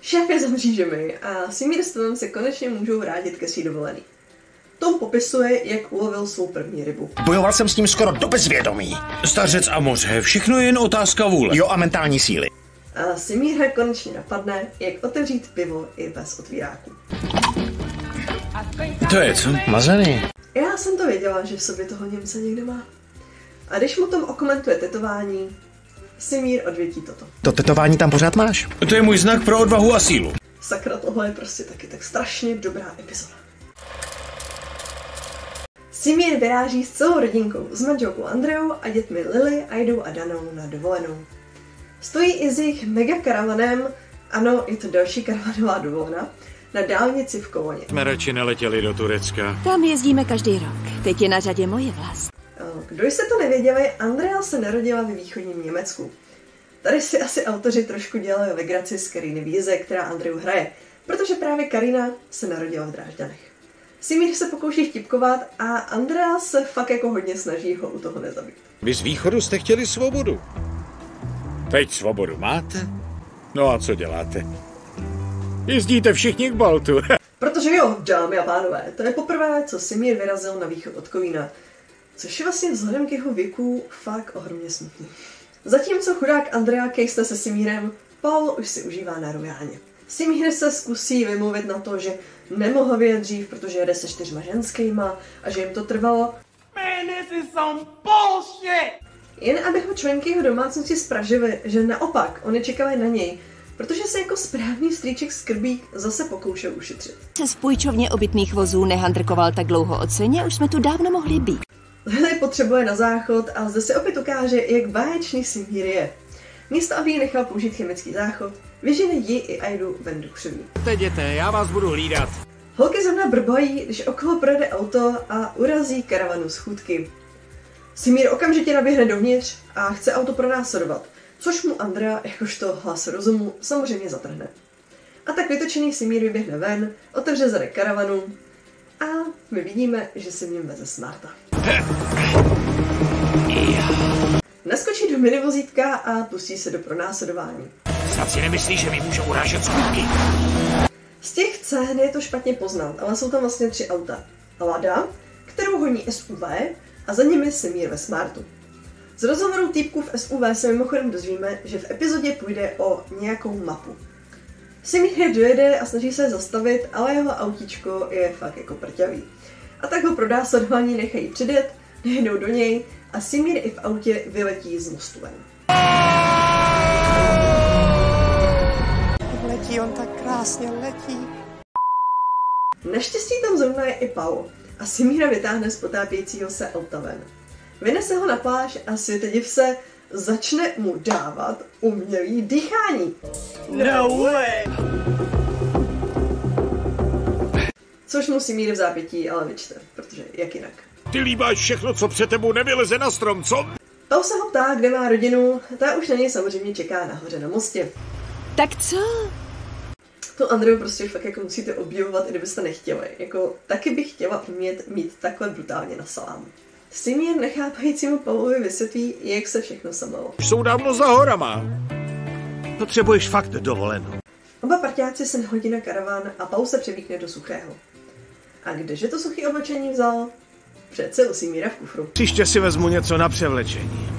Šéf je za mřížemi a Simír s Tomem se konečně můžou vrátit ke svý dovolený. Tom popisuje, jak ulovil svou první rybu. Bojoval jsem s ním skoro do bezvědomí. Stařec a moře, všechno je jen otázka vůle. Jo, a mentální síly. A Simíra konečně napadne, jak otevřít pivo i bez otvíráku. To je co? Mazený. Já jsem to věděla, že v sobě toho Němce někdo má. A když mu Tom okomentuje tetování, Simír odvětí toto. To tetování tam pořád máš? To je můj znak pro odvahu a sílu. Sakra, tohle je prostě taky tak strašně dobrá epizoda. Simír vyráží s celou rodinkou, s manželkou Andreou a dětmi Lily, Aidou a Danou na dovolenou. Stojí i s jejich megakaravanem, ano, je to další karavanová dovolená, na dálnici v Koloně. Jsme radši neletěli do Turecka. Tam jezdíme každý rok. Teď je na řadě moje vlast. Kdo jste to nevěděli, Andrea se narodila ve východním Německu. Tady si asi autoři trošku dělali legraci z Kariny Wiese, která Andreu hraje, protože právě Karina se narodila v Drážďanech. Simír se pokouší vtipkovat a Andrea se fakt jako hodně snaží ho u toho nezabít. Vy z východu jste chtěli svobodu. Teď svobodu máte? No a co děláte? Jezdíte všichni k Baltu. Protože jo, dámy a pánové, to je poprvé, co Simír vyrazil na východ od Kolína, což je vlastně vzhledem k jeho věku fakt ohromně smutný. Zatímco chudák Andrea kejsne se Simírem, Paul už si užívá na rojáně. Simír se zkusí vymluvit na to, že nemohl vyjet dřív, protože jede se 4 ženskýma a že jim to trvalo. Man, this is some bullshit! Jen aby ho členky jeho domácnosti spražily, že naopak oni čekali na něj, protože se jako správný strýček Skrbík zase pokoušel ušetřit. Se z půjčovně obytných vozů nehandrkoval tak dlouho o ceně, už jsme tu dávno mohli být. Lily potřebuje na záchod a zde se opět ukáže, jak báječný Simír je. Místo, aby ji nechal použít chemický záchod, vyžene ji i Aidu ven do křoví. Jděte, já vás budu hlídat. Holky za mnou brbají, když okolo projede auto a urazí karavanu z chůdky. Simír okamžitě naběhne dovnitř a chce auto pronásledovat, což mu Andrea, jakožto hlas rozumu, samozřejmě zatrhne. A tak vytočený Simír vyběhne ven, otevře zadek karavanu a my vidíme, že si v něm veze Smarta. Naskočí do minivozítka a pustí se do pronásledování. Snad si nemyslíš, že mi můžou urážet skutky? Z těch scén je to špatně poznat, ale jsou tam vlastně 3 auta. Lada, kterou honí SUV a za nimi Simír ve Smartu. Z rozhovoru týpků v SUV se mimochodem dozvíme, že v epizodě půjde o nějakou mapu. Simír je dojede a snaží se zastavit, ale jeho autíčko je fakt jako prťavý. A tak ho pro následování nechají přijet, nejedou do něj a Simír i v autě vyletí z mostu ven. Letí, on tak krásně letí. Naštěstí tam zrovna je i Paul a Simíra vytáhne z potápějícího se auta ven. Vynese ho na pláž a světediv se začne mu dávat umělý dýchání. No way! Což mu Simír v zápětí ale vyčte, protože jak jinak. Ty líbáš všechno, co před tebou nevyleze na strom, co? Paul se ho ptá, kde má rodinu, ta už na něj samozřejmě čeká nahoře na mostě. Tak co? To Andreu prostě fakt jako musíte objevovat, i kdybyste nechtěli. Jako taky bych chtěla umět mít takhle brutálně na salámu. Simír nechápajícímu Paulovi vysvětlí, jak se všechno samalo. Jsou dávno za horama. Potřebuješ fakt dovolenou. Oba parťáci se nahodí na karaván a Paul se převlíkne do suchého. A kdeže to suchý oblečení vzal? Přece u Simíra v kufru. Příště si vezmu něco na převlečení.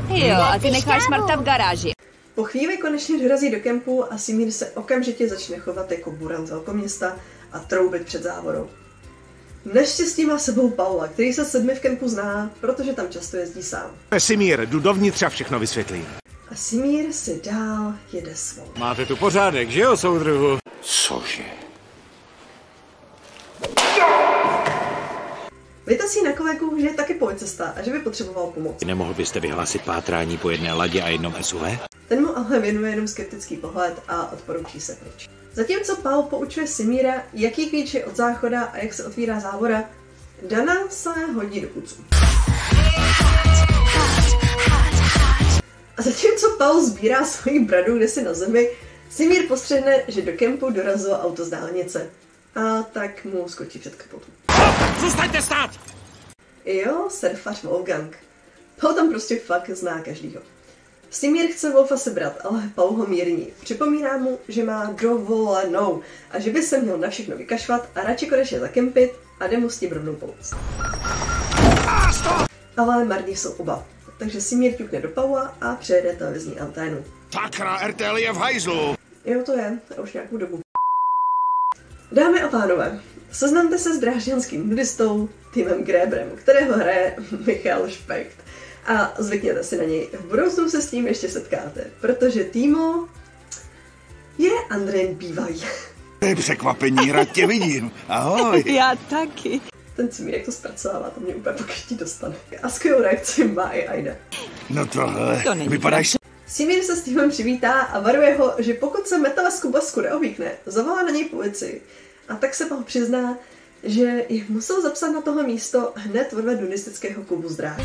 Jo, a ty necháš Smarta v garáži. Po chvíli konečně dorazí do kempu a Simír se okamžitě začne chovat jako buran z velkoměsta a troubit před závorou. Naštěstí má sebou Paula, který se sedmi v kempu zná, protože tam často jezdí sám. Simír, jdu dovnitř a všechno vysvětlím. A Simír si dál jede svou. Máte tu pořádek, že jo, soudruhu? Cože? Vytasí na kolegu, že je taky policista a že by potřeboval pomoc. Nemohl byste vyhlásit pátrání po jedné ladě a jednom SUV? Ten mu ale věnuje jenom skeptický pohled a odporučí se pryč. Zatímco Paul poučuje Simíra, jaký klíč je od záchoda a jak se otvírá závora, Dana se hodí do kucu. A zatímco Paul sbírá svoji bradu kdesi na zemi, Simír postřehne, že do kempu dorazilo auto z dálnice. A tak mu skočí před kapotu. Zůstaňte stát! Jo, surfař Wolfgang. Paul tam prostě fakt zná každýho. Simír chce Wolfa sebrat, ale Paul ho mírní. Připomíná mu, že má dovolenou a že by se měl na všechno vykašvat a radši konečně zakempit a jde mu s tím rovnou pomoct. Ale marní jsou oba, takže Simír ťukne do Paula a přejede televizní anténu. Sakra, RTL je v hajzlu! Jo, to je, a už nějakou dobu. Dámy a pánové, seznamte se s drážďanským nudistou Timem Grébrem, kterého hraje Michal Špecht. A zvykněte si na něj. V budoucnu se s tím ještě setkáte, protože Timo je Andrejen bývalý. To je překvapení, rád tě vidím. Ahoj. Já taky. Ten Simír, jak to zpracovává, to mě úplně pokaždý dostane. A skvělou reakci má i Aida. No tohle, vypadáš... Simír se s Timem přivítá a varuje ho, že pokud se Metalesku Basku neobvykne, zavolá na něj policii. A tak se Paul přizná, že jich musel zapsat na tohle místo hned vedle nudistického klubu z dráhy.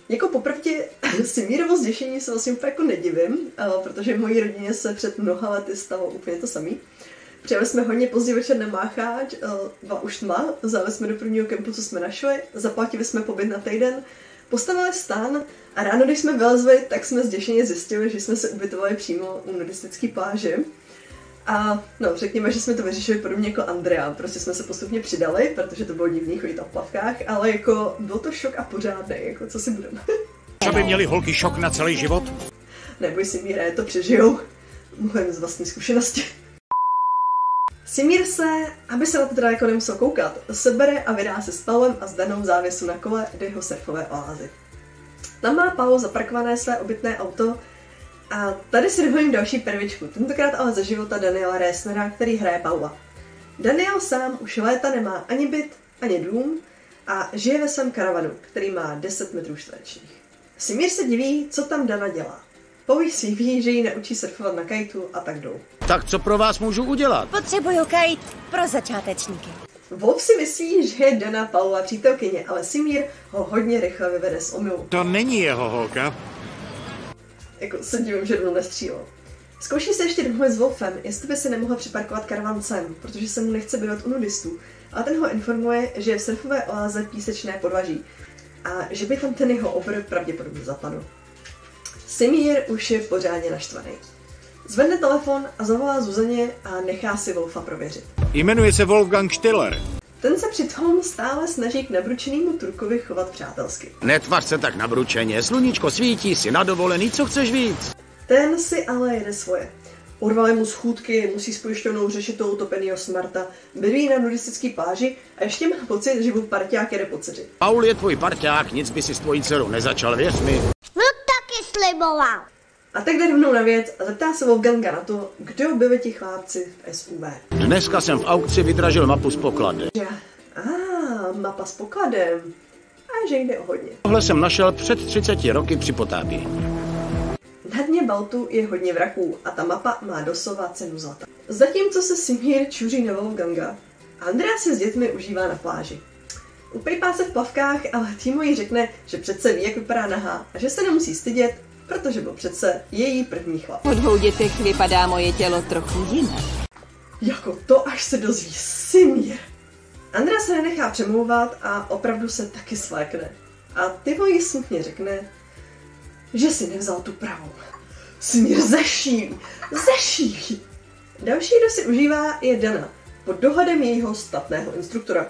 Jako popravdě Simírovo zděšení se vlastně úplně jako nedivím, protože v mojí rodině se před mnoha lety stalo úplně to samé. Přijeli jsme hodně pozdě večer na Mácháč, byla už tma, zajeli jsme do prvního kempu, co jsme našli, zaplatili jsme pobyt na týden, postavili stán a ráno, když jsme vylezli, tak jsme zděšeně zjistili, že jsme se ubytovali přímo u nudistické pláže. A no, řekněme, že jsme to vyřešili podobně jako Andrea, prostě jsme se postupně přidali, protože to bylo divný chodit v plavkách, ale jako byl to šok a pořádný, jako co si budeme. Aby měli holky šok na celý život? Neboj Simíre, to přežijou. Mluvím z vlastní zkušenosti. Simír se, aby se na to teda jako nemusel koukat, sebere a vydá se s Paulem a s Danou závěsu na kole do jeho surfové oázy. Tam má Paul zaparkované své obytné auto a tady si dovolím další pervičku, tentokrát ale ze života Daniela Ressnera, který hraje Paula. Daniel sám už léta nemá ani byt, ani dům a žije ve svém karavanu, který má 10 metrů čtverečních. Simír se diví, co tam Dana dělá. Paul si ví, že ji naučí surfovat na kajtu a tak jdou. Tak co pro vás můžu udělat? Potřebuju kajt pro začátečníky. Wolf si myslí, že je Dana Paulova přítelkyně, ale Simír ho hodně rychle vyvede z omylu. To není jeho holka. Jako se divím, že rovnou nestřílel. Zkouší se ještě domluvit s Wolfem, jestli by se nemohl připarkovat karavan sem, protože se mu nechce bývat u nudistů. A ten ho informuje, že je v surfové oáze Písečné podvaží a že by tam ten jeho obr pravděpodobně zapadl. Simír už je pořádně naštvaný. Zvedne telefon a zavolá Zuzaně a nechá si Wolfa prověřit. Jmenuje se Wolfgang Stiller. Ten se přitom stále snaží k nabručenému Turkovi chovat přátelsky. Netvař se tak nabručeně, sluníčko svítí, si na dovolený, co chceš víc? Ten si ale jede svoje. Urvali mu schůdky, musí s pojišťovnou řešit toho utopenýho Smarta, bydlí na nudistický pláži a ještě má pocit, že mu parťák jede po dceři. Paul je tvůj parťák, nic by si s tvojí dcerou nezačal, věř mi. No taky sliboval. A tak jde rovnou na věc a zeptá se Wolfganga na to, kdo byli ti chlápci v SUV. Dneska jsem v aukci vydražil mapu s pokladem. Mapa s pokladem. A že jde o hodně. Tohle jsem našel před 30 roky při potápění. Na dně Baltu je hodně vraků a ta mapa má doslova cenu zlata. Zatímco se Simír čuří na Wolfganga, Andrea si s dětmi užívá na pláži. Upejpá se v plavkách, ale Timo jí řekne, že přece ví, jak vypadá nahá a že se nemusí stydět, protože byl přece její první chlap. Po 2 dětech vypadá moje tělo trochu jinak. Jako to, až se dozví Simír. Andrea se nenechá přemlouvat a opravdu se taky svlékne. A Timo jí smutně řekne, že si nevzal tu pravou. Simír zešílí. Další, kdo si užívá, je Dana, pod dohledem jejího statného instruktora.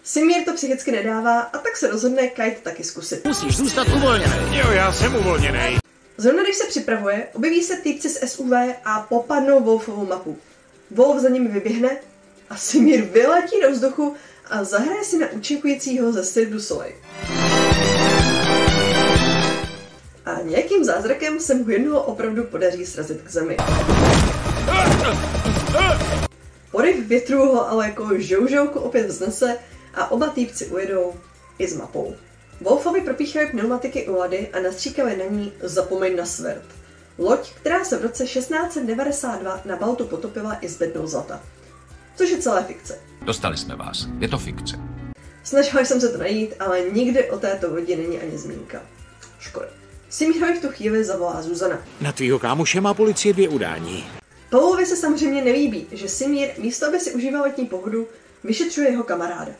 Simír to psychicky nedává a tak se rozhodne kite taky zkusit. Musíš zůstat uvolněný. Jo, já jsem uvolněný. Zrovna když se připravuje, objeví se týpci z SUV a popadnou Wolfovou mapu. Wolf za nimi vyběhne a Simír vyletí do vzduchu a zahraje si na účinkujícího ze Cirque du Soleil. A nějakým zázrakem se mu jednoho opravdu podaří srazit k zemi. Poryv větru ho ale jako žoužouku opět vznese a oba týpci ujedou i s mapou. Wolfovi propíchají pneumatiky u lody a nastříkali na ní Zapomeň na svert. Loď, která se v roce 1692 na Baltu potopila i s bednou zlata. Což je celé fikce. Dostali jsme vás. Je to fikce. Snažila jsem se to najít, ale nikdy o této lodi není ani zmínka. Škoda. Simírovi v tu chvíli zavolá Zuzana. Na tvýho kámoše má policie 2 udání. Paulovi se samozřejmě nelíbí, že Simír místo, aby si užíval letní pohodu, vyšetřuje jeho kamaráda.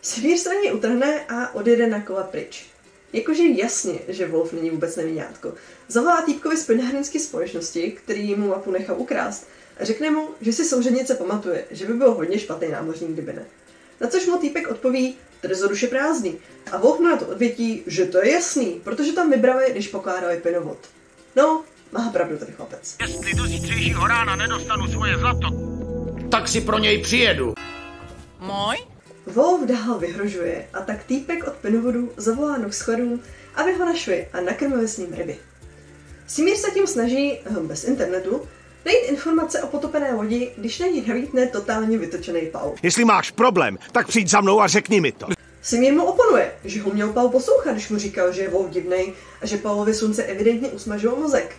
Simír se na něj utrhne a odjede na kole pryč. Jakože jasně, že Wolf není vůbec nevinňátko. Zavolá týpkovi z plynárenské společnosti, který mu mapu nechal ukrást, a řekne mu, že si souřadnice pamatuje, že by byl hodně špatný námořník, kdyby ne. Na což mu týpek odpoví, trzo duše prázdný. A Wolf mu na to odvětí, že to je jasný, protože tam vybrali, když pokládali plynovod. No, má pravdu tady chlapec. Jestli do zítřejšího rána nedostanu svoje zlato, tak si pro něj přijedu. Můj? Wolf dál vyhrožuje a tak týpek od plynovodu zavolá Noxchledům, aby ho našli a nakrmili s ním ryby. Simír se tím snaží, bez internetu, najít informace o potopené lodi, když na ní navítne totálně vytočený Paul. Jestli máš problém, tak přijď za mnou a řekni mi to. Simír mu oponuje, že ho měl Paul poslouchat, když mu říkal, že je Wolf divnej a že Paulovi slunce evidentně usmažilo mozek.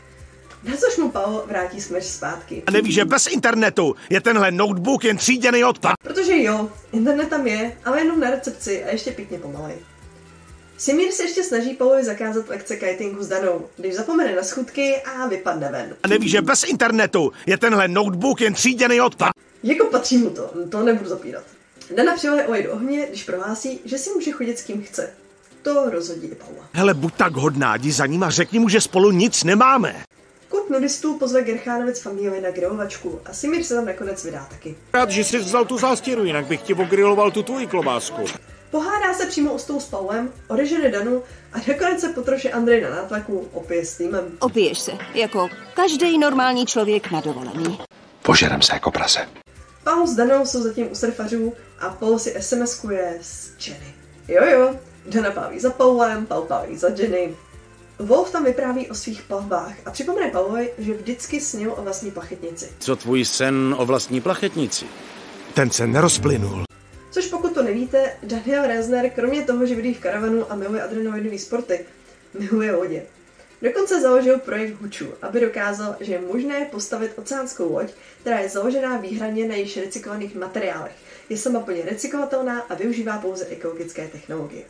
Na což mu Paul vrátí smeč zpátky. A nevíš, že bez internetu je tenhle notebook jen tříděný odpad? Protože jo, internet tam je, ale jenom na recepci a ještě pěkně pomalej. Simír se ještě snaží Paulovi zakázat lekce kitingu s Danou, když zapomene na schůdky a vypadne ven. A nevíš, že bez internetu je tenhle notebook jen tříděný odpad? Jako patří mu to nebudu zapírat. Dana přileje olej do ohně, když prohlásí, že si může chodit s kým chce. To rozhodí i Paula. Hele, buď tak hodná, jdi za ním a řekni mu, že spolu nic nemáme. Klub nudistů pozve Gerchánovic familii na grilovačku a Simír se tam nakonec vydá taky. Rád, že jsi vzal tu zástěru, jinak bych ti ogriloval tu tvoji klobásku. Pohádá se přímo o stolu s Paulem, odežene Danu a nakonec se potroše Andrej na nátlaku opije s týmem. Opiješ se, jako každý normální člověk na dovolený. Požerem se jako prase. Paul s Danou jsou zatím u surfařů a Paul si SMS-kuje s Jenny. Jo, Dana páví za Paulem, Paul páví za Jenny. Wolf tam vypráví o svých plavbách a připomene Paulovi, že vždycky snil o vlastní plachetnici. Co tvůj sen o vlastní plachetnici? Ten se nerozplynul. Což pokud to nevíte, Daniel Rezner kromě toho, že bydlí v karavanu a miluje adrenalinový sporty, miluje lodě. Dokonce založil projekt Huchu, aby dokázal, že je možné postavit oceánskou loď, která je založená výhradně na již recyklovaných materiálech. Je sama plně recyklovatelná a využívá pouze ekologické technologie.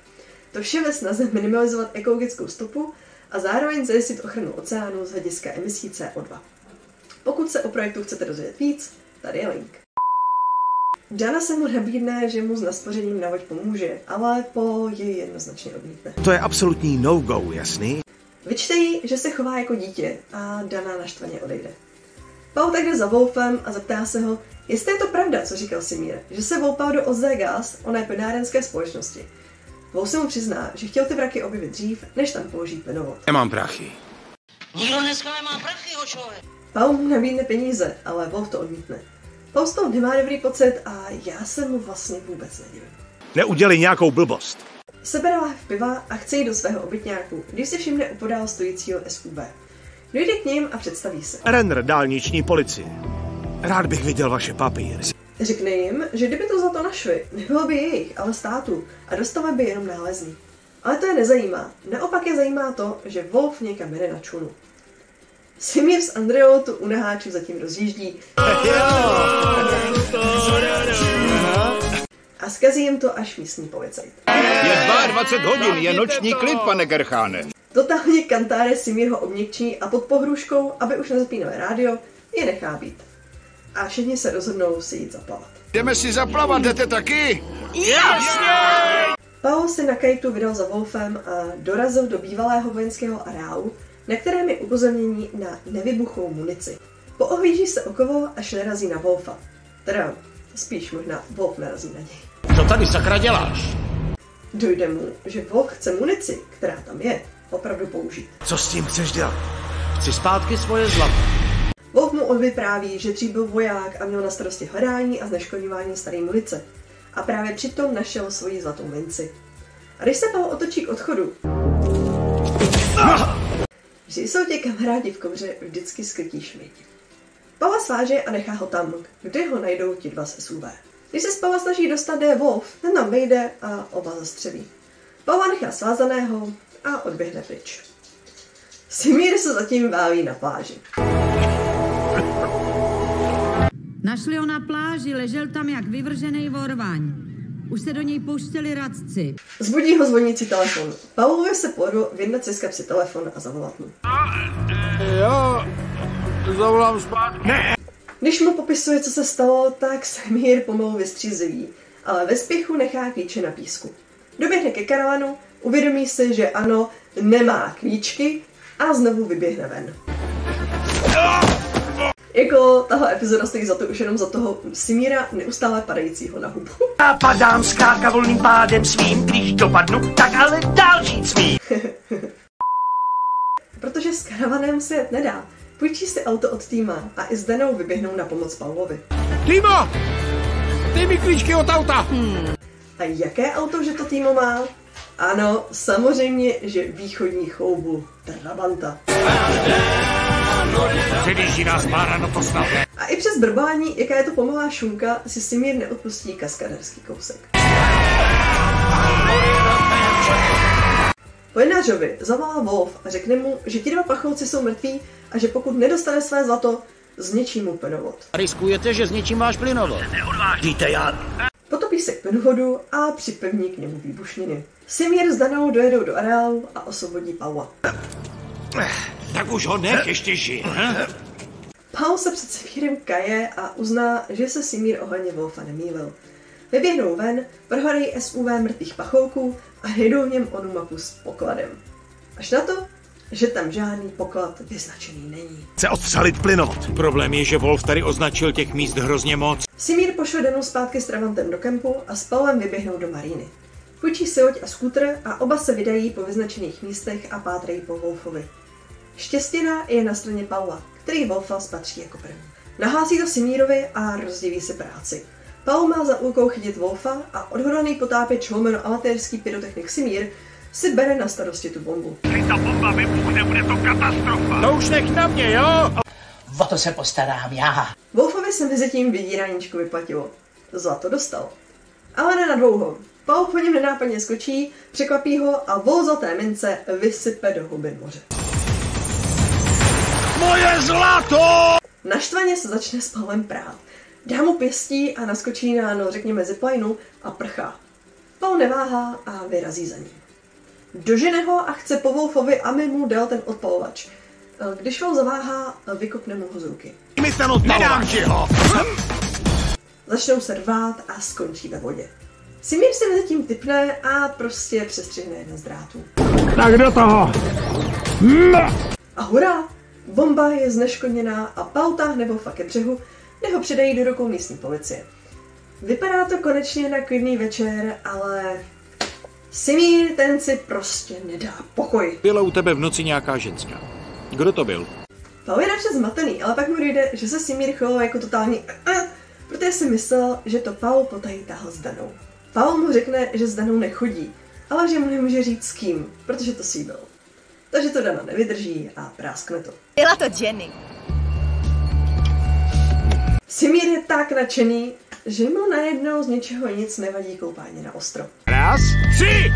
To vše ve snaze minimalizovat ekologickou stopu a zároveň zajistit ochranu oceánu z hlediska emisí CO2. Pokud se o projektu chcete dozvědět víc, tady je link. Dana se mu nabídne, že mu s naspořením na loď pomůže, ale Po jej jednoznačně odmítne. To je absolutní no-go, jasný? Vyčte jí, že se chová jako dítě a Dana naštvaně odejde. Paul tak jde za Wolfem a zeptá se ho, jestli je to pravda, co říkal Simír, že se volpal do Ozegas, oné plynárenské společnosti. Wolf se mu přizná, že chtěl ty vraky objevit dřív, než tam položí plynovod. Nemám prachy. Nikdo dneska nemá prachy, hočové. Paul mu nabídne peníze, ale Wolf to odmítne. Paul z toho nemá dobrý pocit a já se mu vlastně vůbec nedivím. Neudělej nějakou blbost. Sebere láhev piva a chce jít do svého obytňáku, když si všimne opodál stojícího SUV. Dojde k ním a představí se. Renner dálniční policie. Rád bych viděl vaše papíry. Řekne jim, že kdyby to za to našli, nebylo by jejich, ale státu a dostali by jenom nálezní. Ale to je nezajímá. Naopak je zajímá to, že Wolf někam jede na člunu. Simír s Andreou tu u naháčů zatím rozjíždí a zkazí jim to až místní policajt. Je 22 hodin, je noční klid, pane Gercháne. Totálně kantáre Simír ho obněkčí a pod pohrůžkou, aby už nezapínali rádio, je nechá být. A všichni se rozhodnou si jít zaplavat. Jdeme si zaplavat, jdete taky? Jasně! Paul se na kajtu vydal za Wolfem a dorazil do bývalého vojenského areálu, na kterém je upozornění na nevybuchlou munici. Poohlíží se okolo, až narazí na Wolfa. Teda spíš možná Wolf narazí na něj. Co tady sakra děláš? Dojde mu, že Wolf chce munici, která tam je, opravdu použít. Co s tím chceš dělat? Chci zpátky svoje zlato. Wolf mu odvypráví, že dřív byl voják a měl na starosti hledání a zneškodňování staré munice. A právě přitom našel svoji zlatou minci. A když se Paul otočí k odchodu, že jsou tě kamarádi v kobře vždycky skrytí šmejdi. Paula sváže a nechá ho tam, kde ho najdou ti dva z SUV. Když se z Paula snaží dostat, kde je Wolf, ten tam vejde a oba zastřelí. Paula nechá svázaného a odběhne pryč. Simír se zatím váví na pláži. Našli ho na pláži, ležel tam jak vyvržený vorvaň. Už se do něj pouštěli radci. Zbudí ho zvonící telefon. Paulovi se povedlo vyndat si z kapsy telefon a zavolat mu. Jo, zavolám zpátky. Ne. Když mu popisuje, co se stalo, tak Simír pomalu vystřízliví, ale ve spěchu nechá klíče na písku. Doběhne ke karavanu, uvědomí si, že ano, nemá klíčky a znovu vyběhne ven. Jako tahle epizoda stojí za to už jenom za toho Simíra neustále padajícího na hubu. Já padám zkrátka volným pádem svým, když dopadnu, tak ale dál žít smí. Protože s karavanem se jet nedá, půjčí si auto od Týma a i s Danou vyběhnou na pomoc Paulovi. Týmo! Dej mi klíčky od auta! A jaké auto, že to Týmo má? Ano, samozřejmě, že východní chloubu Trabanta. Předjíždí nás pára, no to snad ne. A i přes brbání, jaká je to pomalá šunka, si Simír neodpustí kaskaderský kousek. Plynářovi zavolá Wolf a řekne mu, že ti dva pacholci jsou mrtví a že pokud nedostane své zlato, zničí mu plynovod. Riskujete, že zničím váš plynovod? Neodvážíte, já. Potopí se k plynovodu a připevní k němu výbušniny. Simír s Danou dojedou do areálu a osvobodí Paula. Tak už ho nech, ještě žije. Paul se před Simírem kaje a uzná, že se Simír ohledně Wolfa nemýlil. Vyběhnou ven, prohledají SUV mrtvých pacholků a najdou v něm onu mapu s pokladem. Až na to, že tam žádný poklad vyznačený není. Chce odstřelit plynovod. Problém je, že Wolf tady označil těch míst hrozně moc. Simír pošle Danu zpátky s Travantem do kempu a s Paulem vyběhnou do maríny. Půjčí si loď a skútr a oba se vydají po vyznačených místech a pátrají po Wolfovi. Štěstěná je na straně Paula, který Wolfa spatří jako první. Nahlásí to Simírovi a rozdělí si práci. Paul má za úkol chytit Wolfa a odhodlaný potápěč lomeno amatérský pyrotechnik Simír si bere na starosti tu bombu. Když ta bomba vybuchne, bude to katastrofa. To už nech na mě, jo? O to se postarám já. Wolfovi se mezi tím vydíraníčku vyplatilo. Zlato dostal. Ale ne na dlouho. Paul po něm nenápadně skočí, překvapí ho a vol zlaté mince vysype do hlubin moře. Moje zlato! Naštvaně se začne s Pavlem prát. Dá mu pěstí a naskočí na, no řekněme, ziplineu a prchá. Pavel neváhá a vyrazí za ním. Dožene ho a chce po Wolfovi, aby mu dal ten odpalovač. Když Wolf zaváhá, vykopne mu ho z ruky. Nedám ti ho! Začnou se rvát a skončí ve vodě. Simír si mezi tím tipne a prostě přestřihne jeden z drátů. Tak do toho! A hurá! Bomba je zneškodněná a Pavel táhne Wolfa ke břehu, kde ho předají do rukou místní policie. Vypadá to konečně na klidný večer, ale Simír ten si prostě nedá pokoj. Byla u tebe v noci nějaká ženská. Kdo to byl? Pavel je napřed zmatený, ale pak mu dojde, že se Simír choval jako totální protože si myslel, že to Pavel potají táhl s Danou. Pavel mu řekne, že s Danou nechodí, ale že mu nemůže říct s kým, protože to slíbil. Takže to Dana nevydrží a práskne to. Byla to Jenny. Simír je tak nadšený, že mu najednou z ničeho nic nevadí koupání na ostro. Raz, tři!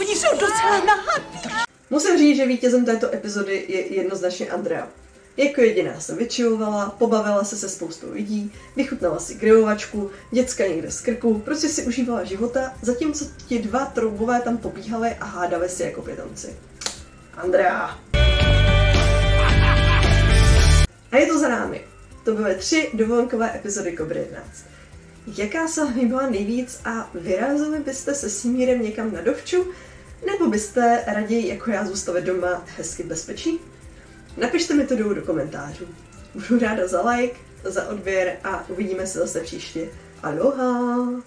Oni jsou docela nahatí. Musím říct, že vítězem této epizody je jednoznačně Andrea. Jako jediná se vyčilovala, pobavila se se spoustou lidí, vychutnala si grilovačku, děcka někde z krku, prostě si užívala života, zatímco ti dva troubové tam pobíhali a hádali si jako pitomci. Andrea. A je to za námi. To byly 3 dovolenkové epizody Kobry 11. Jaká se vám líbila nejvíc a vyrazili byste se Simírem někam na dovču? Nebo byste raději jako já zůstali doma hezky v bezpečí? Napište mi to dolů do komentářů. Budu ráda za like, za odběr a uvidíme se zase příště. Aloha!